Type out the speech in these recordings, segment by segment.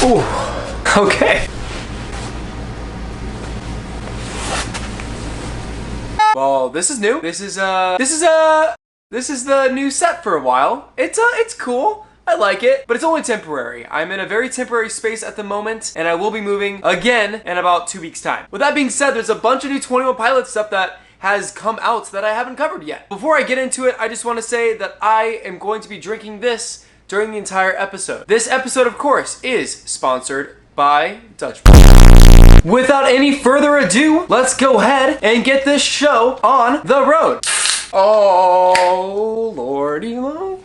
Ooh, okay. Well, this is new. This is the new set for a while. It's cool. I like it, but it's only temporary. I'm in a very temporary space at the moment, and I will be moving again in about 2 weeks' time. With that being said, there's a bunch of new 21 Pilots stuff that has come out that I haven't covered yet. Before I get into it, I just want to say that I am going to be drinking this during the entire episode. This episode, of course, is sponsored by Dutch. Without any further ado, let's go ahead and get this show on the road. Oh, lordy lord.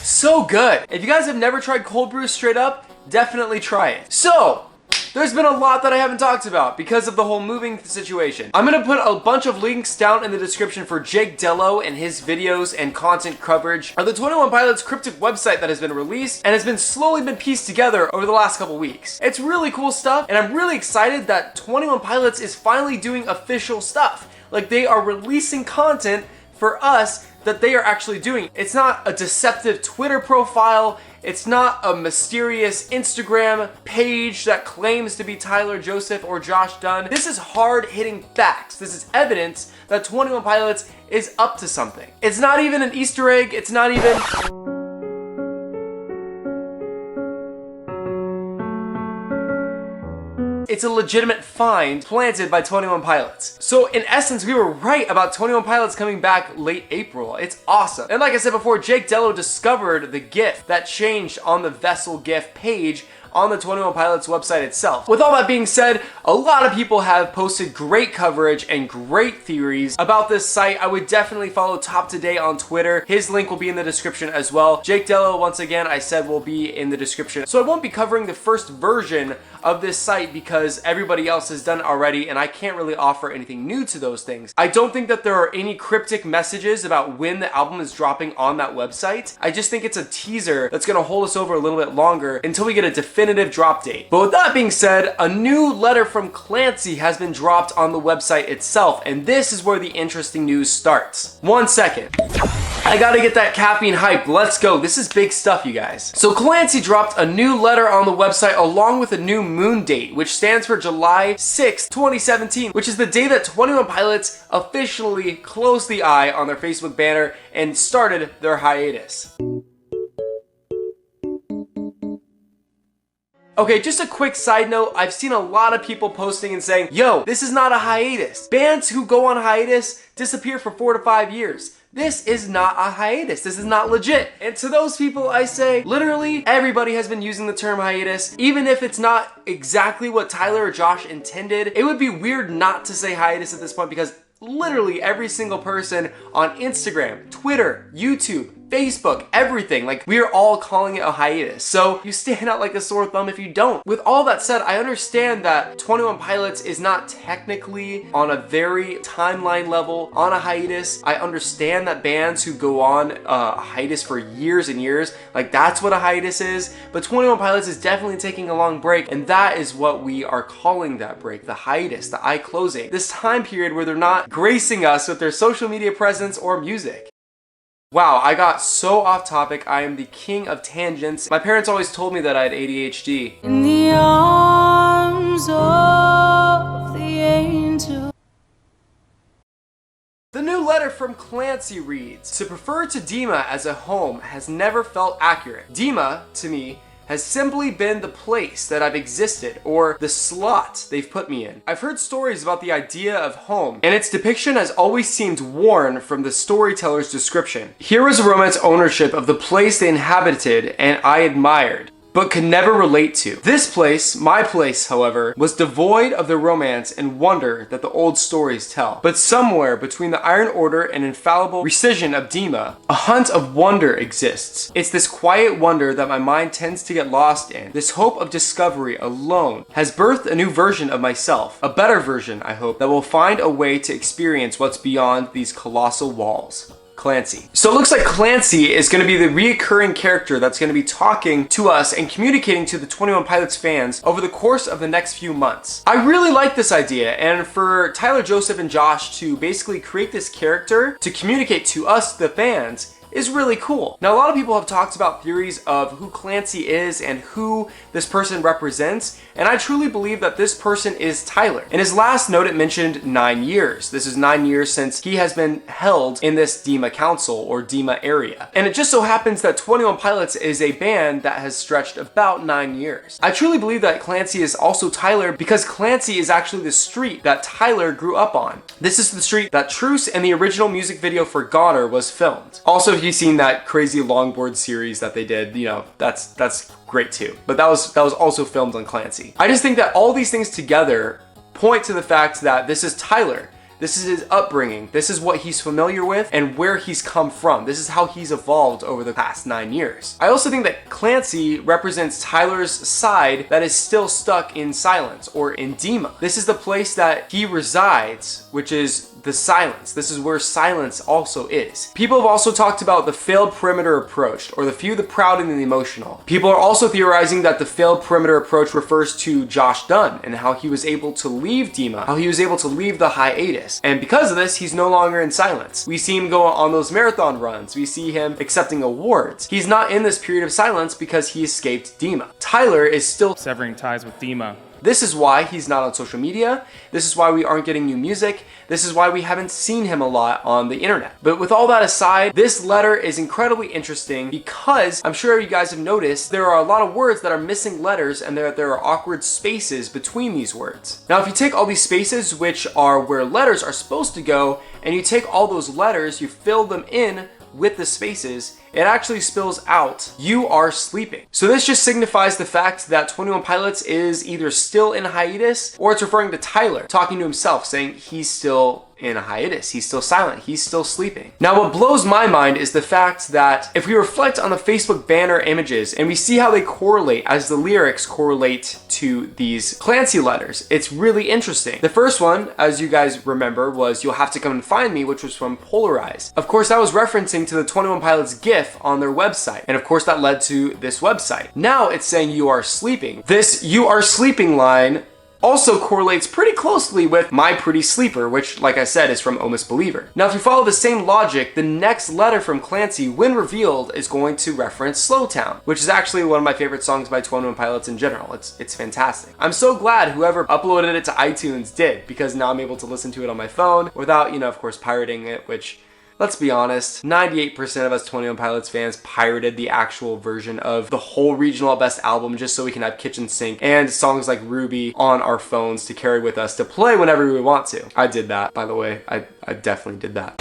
So good. If you guys have never tried cold brew straight up, definitely try it. So, there's been a lot that I haven't talked about because of the whole moving situation. I'm gonna put a bunch of links down in the description for Jake Dello and his videos and content coverage of the 21 Pilots cryptic website that has been released and has been slowly pieced together over the last couple weeks. It's really cool stuff, and I'm really excited that 21 Pilots is finally doing official stuff. Like, they are releasing content for us that they are actually doing. It's not a deceptive Twitter profile. It's not a mysterious Instagram page that claims to be Tyler Joseph or Josh Dunn. This is hard-hitting facts. This is evidence that 21 Pilots is up to something. It's not even an Easter egg. It's not even... It's a legitimate find planted by 21 Pilots. So in essence, we were right about 21 Pilots coming back late April. It's awesome. And like I said before, Jake Dello discovered the GIF that changed on the Vessel GIF page on the 21 Pilots website itself. With all that being said, a lot of people have posted great coverage and great theories about this site. I would definitely follow Top Today on Twitter. His link will be in the description as well. Jake Dello, once again, I said will be in the description. So I won't be covering the first version of this site because everybody else has done it already and I can't really offer anything new to those things. I don't think that there are any cryptic messages about when the album is dropping on that website. I just think it's a teaser that's gonna hold us over a little bit longer until we get a definitive drop date. But with that being said, a new letter from Clancy has been dropped on the website itself, and this is where the interesting news starts. 1 second. I gotta get that caffeine hype. Let's go. This is big stuff, you guys. So Clancy dropped a new letter on the website along with a new moon date, which stands for July 6th, 2017, which is the day that 21 Pilots officially closed the eye on their Facebook banner and started their hiatus. Okay, just a quick side note, I've seen a lot of people posting and saying, yo, this is not a hiatus. Bands who go on hiatus disappear for 4 to 5 years. This is not a hiatus. This is not legit. And to those people, I say, literally, everybody has been using the term hiatus. Even if it's not exactly what Tyler or Josh intended, it would be weird not to say hiatus at this point because literally every single person on Instagram, Twitter, YouTube, Facebook, everything, like we are all calling it a hiatus. So you stand out like a sore thumb if you don't. With all that said, I understand that 21 Pilots is not technically on a very timeline level on a hiatus. I understand that bands who go on a hiatus for years and years, like that's what a hiatus is. But 21 Pilots is definitely taking a long break, and that is what we are calling that break, the hiatus, the eye closing. This time period where they're not gracing us with their social media presence or music. Wow, I got so off topic. I am the king of tangents. My parents always told me that I had ADHD. In the arms of the angel. The new letter from Clancy reads, to prefer to DEMA as a home has never felt accurate. DEMA, to me, has simply been the place that I've existed, or the slot they've put me in. I've heard stories about the idea of home, and its depiction has always seemed worn from the storyteller's description. Here was romance ownership of the place they inhabited and I admired, but could never relate to. This place, my place, however, was devoid of the romance and wonder that the old stories tell. But somewhere between the Iron Order and infallible precision of DEMA, a hunt of wonder exists. It's this quiet wonder that my mind tends to get lost in. This hope of discovery alone has birthed a new version of myself, a better version, I hope, that will find a way to experience what's beyond these colossal walls. Clancy. So it looks like Clancy is going to be the reoccurring character that's going to be talking to us and communicating to the 21 Pilots fans over the course of the next few months. I really like this idea, and for Tyler, Joseph, and Josh to basically create this character to communicate to us, the fans, is really cool. Now, a lot of people have talked about theories of who Clancy is and who this person represents, and I truly believe that this person is Tyler. In his last note, it mentioned 9 years. This is 9 years since he has been held in this DEMA council or DEMA area. And it just so happens that 21 Pilots is a band that has stretched about 9 years. I truly believe that Clancy is also Tyler because Clancy is actually the street that Tyler grew up on. This is the street that Truce and the original music video for Goner was filmed. Also, if you've seen that crazy longboard series that they did, you know, that's great too. But that was also filmed on Clancy. I just think that all these things together point to the fact that this is Tyler. This is his upbringing. This is what he's familiar with and where he's come from. This is how he's evolved over the past 9 years. I also think that Clancy represents Tyler's side that is still stuck in silence or in DEMA. This is the place that he resides, which is the silence. This is where silence also is. People have also talked about the failed perimeter approach, or the few, the proud, and the emotional. People are also theorizing that the failed perimeter approach refers to Josh Dunn and how he was able to leave DEMA, how he was able to leave the hiatus. And because of this, he's no longer in silence. We see him go on those marathon runs. We see him accepting awards. He's not in this period of silence because he escaped DEMA. Tyler is still severing ties with DEMA. This is why he's not on social media. This is why we aren't getting new music. This is why we haven't seen him a lot on the internet. But with all that aside, this letter is incredibly interesting because I'm sure you guys have noticed there are a lot of words that are missing letters and there are awkward spaces between these words. Now, if you take all these spaces, which are where letters are supposed to go, and you take all those letters, you fill them in with the spaces, it actually spills out, "You are sleeping." So this just signifies the fact that 21 Pilots is either still in hiatus, or it's referring to Tyler talking to himself, saying he's still in a hiatus, he's still silent, he's still sleeping. Now, what blows my mind is the fact that if we reflect on the Facebook banner images and we see how they correlate as the lyrics correlate to these Clancy letters, it's really interesting. The first one, as you guys remember, was "You'll have to come and find me," which was from Polarized. Of course, that was referencing to the 21 Pilots GIF on their website, and of course that led to this website. Now it's saying "You are sleeping." This "You are sleeping" line also correlates pretty closely with "My Pretty Sleeper," which, like I said, is from Almost Believer. Now, if you follow the same logic, the next letter from Clancy, when revealed, is going to reference Slow Town, which is actually one of my favorite songs by 21 Pilots in general. It's fantastic. I'm so glad whoever uploaded it to iTunes did, because now I'm able to listen to it on my phone without, of course, pirating it, which, let's be honest, 98% of us 21 Pilots fans pirated the actual version of the whole Regional at Best album just so we can have Kitchen Sink and songs like Ruby on our phones to carry with us to play whenever we want to. I did that, by the way. I definitely did that.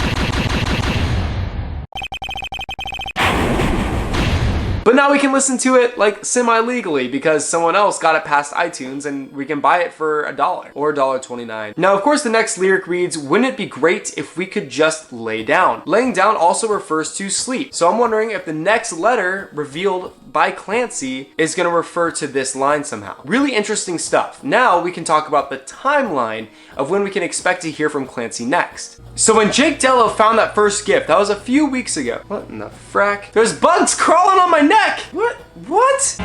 But now we can listen to it like semi-legally because someone else got it past iTunes and we can buy it for $1 or $1.29. Now, of course, the next lyric reads, "Wouldn't it be great if we could just lay down?" Laying down also refers to sleep. So I'm wondering if the next letter revealed by Clancy is going to refer to this line somehow. Really interesting stuff. Now we can talk about the timeline of when we can expect to hear from Clancy next. So when Jake Dello found that first gift, that was a few weeks ago. What in the frack? There's bugs crawling on my neck! What?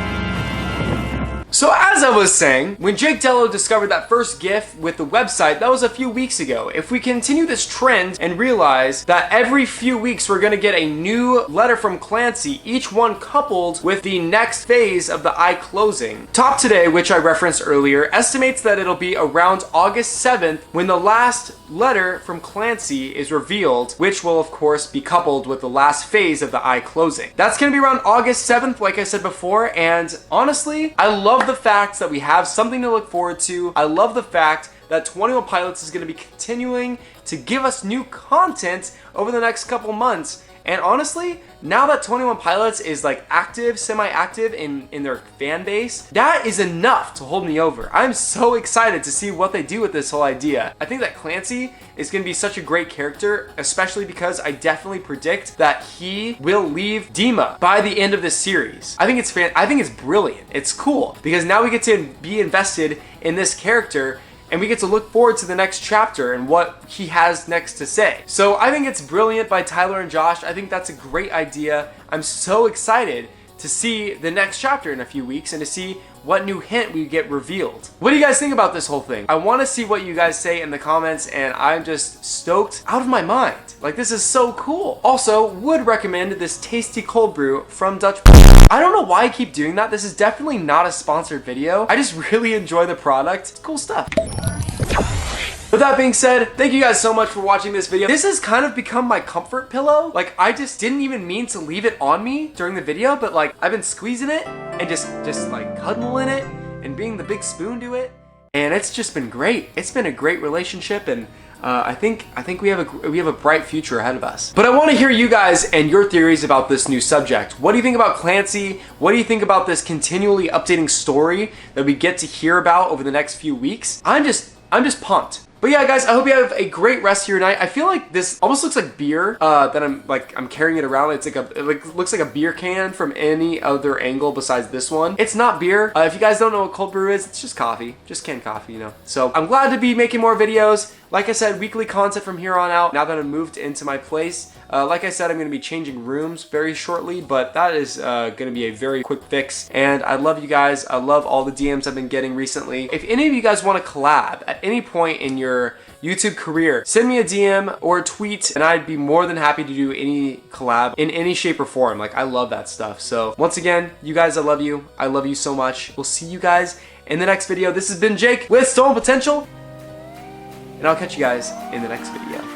So as I was saying, when Jake Dello discovered that first GIF with the website, that was a few weeks ago. If we continue this trend and realize that every few weeks we're gonna get a new letter from Clancy, each one coupled with the next phase of the eye closing. Top Today, which I referenced earlier, estimates that it'll be around August 7th when the last letter from Clancy is revealed, which will of course be coupled with the last phase of the eye closing. That's gonna be around August 7th, like I said before, and honestly, I love the fact that we have something to look forward to. I love the fact that 21 Pilots is going to be continuing to give us new content over the next couple months. And honestly, now that 21 Pilots is like active, semi-active in their fan base, that is enough to hold me over. I'm so excited to see what they do with this whole idea. I think that Clancy is going to be such a great character, especially because I definitely predict that he will leave DEMA by the end of this series. I think it's brilliant. It's cool because now we get to be invested in this character and we get to look forward to the next chapter and what he has next to say. So I think it's brilliant by Tyler and Josh. I think that's a great idea. I'm so excited to see the next chapter in a few weeks and to see what new hint we get revealed. What do you guys think about this whole thing? I want to see what you guys say in the comments, and I'm just stoked out of my mind. Like, this is so cool. Also, would recommend this tasty cold brew from Dutch. I don't know why I keep doing that. This is definitely not a sponsored video. I just really enjoy the product. It's cool stuff. With that being said, thank you guys so much for watching this video. This has kind of become my comfort pillow. Like, I just didn't even mean to leave it on me during the video, but like, I've been squeezing it and just like cuddling it and being the big spoon to it. And it's just been great. It's been a great relationship, and I think we have a bright future ahead of us. But I want to hear you guys and your theories about this new subject. What do you think about Clancy? What do you think about this continually updating story that we get to hear about over the next few weeks? I'm just pumped. But yeah, guys, I hope you have a great rest of your night. I feel like this almost looks like beer that I'm carrying it around. It's like it looks like a beer can from any other angle besides this one. It's not beer. If you guys don't know what cold brew is, it's just coffee, just canned coffee, you know. So I'm glad to be making more videos. Like I said, weekly content from here on out. Now that I've moved into my place, like I said, I'm going to be changing rooms very shortly, but that is going to be a very quick fix. And I love you guys. I love all the DMs I've been getting recently. If any of you guys want to collab at any point in your YouTube career, send me a DM or a tweet, and I'd be more than happy to do any collab in any shape or form. Like, I love that stuff. So once again, you guys, I love you. I love you so much. We'll see you guys in the next video. This has been Jake with Stolen Potential, and I'll catch you guys in the next video.